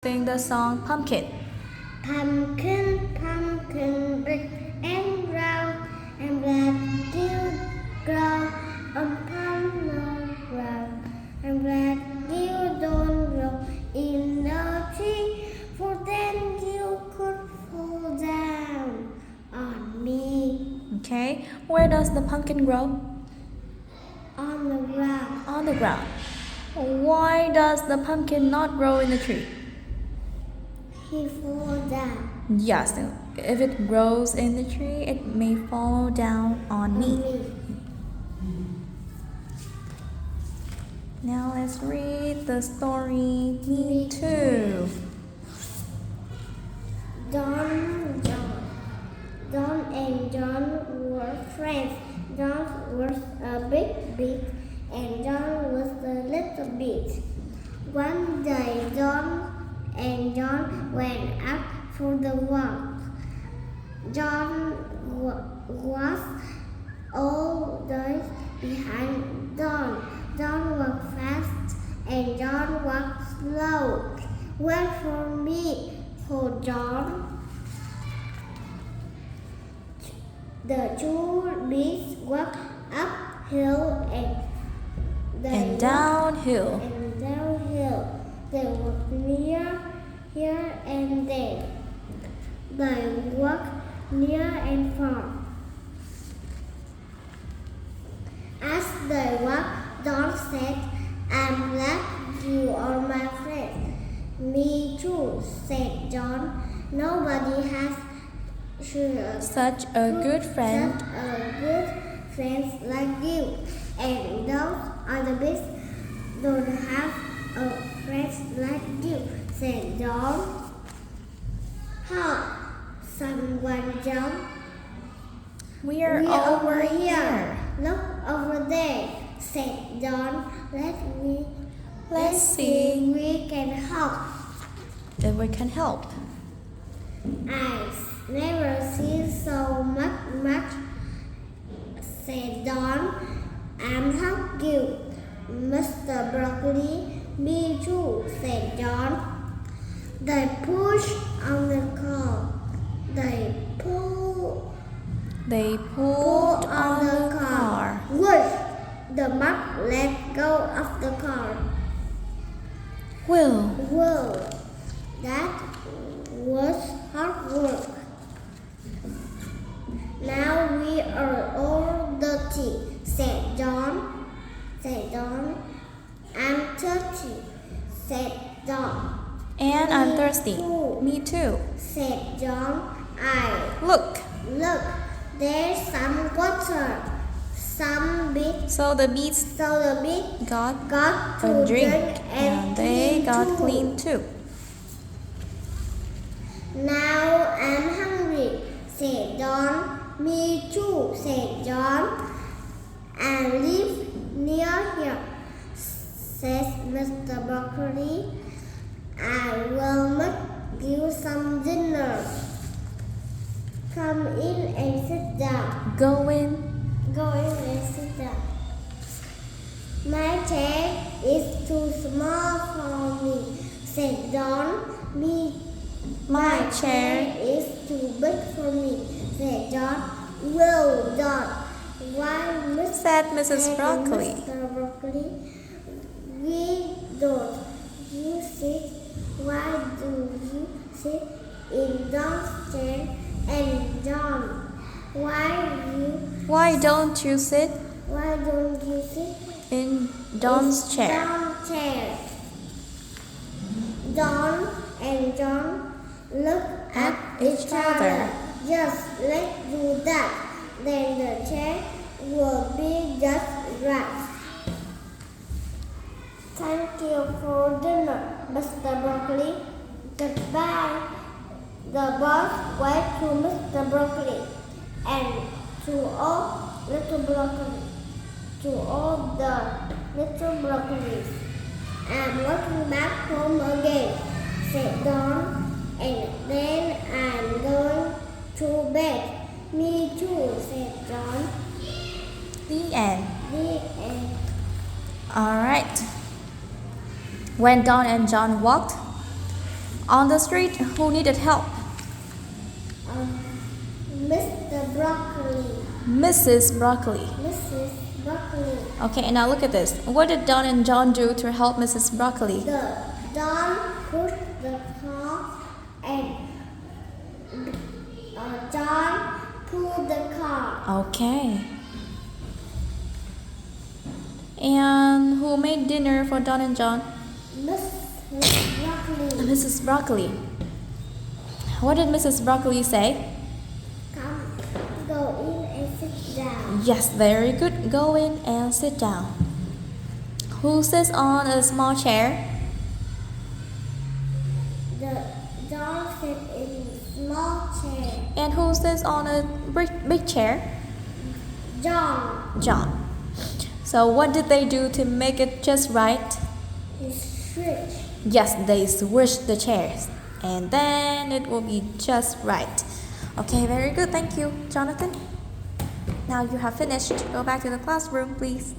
Sing the song Pumpkin. Pumpkin, pumpkin, big and round, and black dew grow upon the ground, and black dew don't grow in the tree, for then you could fall down on me. Okay, where does the pumpkin grow? On the ground. On the ground. Why does the pumpkin not grow in the tree? He fall down. Yes, if it grows in the tree, it may fall down on me. Now let's read the story. Me too. Don and John were friends. John was a big, and John was a little bit. One day, John and John went out for the walk. John was all day behind John. John walked fast and John walked slow. Wait for me, called John. The two beasts walked uphill And downhill. They walked near here and there. They walked near and far. As they walked, John said, "I'm glad you are my friend." "Me too," said John. "Nobody has Such a good friend. such a good friends like you. And those other beasts don't have a friends like you," said John. "Huh?" someone jumped. We're over here. "Look over there," said John. Let's see if we can help." if we can help. "I've never seen so much," said John. "I'm help you, Mr. Broccoli." "Me too," said John. They pushed on the car. They pulled on the car. Whoosh! The mud let go of the car. Whoa! That was hard work. "Now we are all dirty," said John. "I'm thirsty," said John. And I'm thirsty. too. Me too. said John. Look. Look, there's some water. So the beasts So the big got got a to drink and they got too. clean too. "Now I'm hungry," said John. "Me too," said John. "I live near here," says Mr. Broccoli. "I will make you some dinner. Come in and sit down." Go in. Go in and sit down. "My chair is too small for me," said John. My chair is too big for me," said John. "Well done. Why, Said Mrs. Broccoli. Mr. Broccoli, we don't you sit? Why do you sit in John's chair?" And John, Why don't you sit why don't you sit in Don's chair? John's chair? John and John looked at each other. "Just let's do that. Then the chair will be just right." "Thank you for dinner, Mr. Broccoli." "Goodbye." The boss waved to Mr. Broccoli and to all the little broccolis. "I'm walking back home again," said Don, "and then I'm going to bed." "Me too," said John. The end. The end. Alright. When Don and John walked, On the street, who needed help? Mr. Broccoli. Mrs. Broccoli. Mrs. Broccoli. Okay, now look at this. What did Don and John do to help Mrs. Broccoli? The Don pushed the car and John pulled the car. Okay. And who made dinner for Don and John? Mrs. Broccoli. Mrs. Broccoli. What did Mrs. Broccoli say? Come, go in and sit down. Yes, very good. Go in and sit down. Who sits on a small chair? The John sat in a small chair. And who sits on a big chair? John. John. So what did they do to make it just right? He switched. Yes, they switched the chairs. And then it will be just right. Okay, very good. Thank you, Jonathan. Now you have finished. Go back to the classroom, please.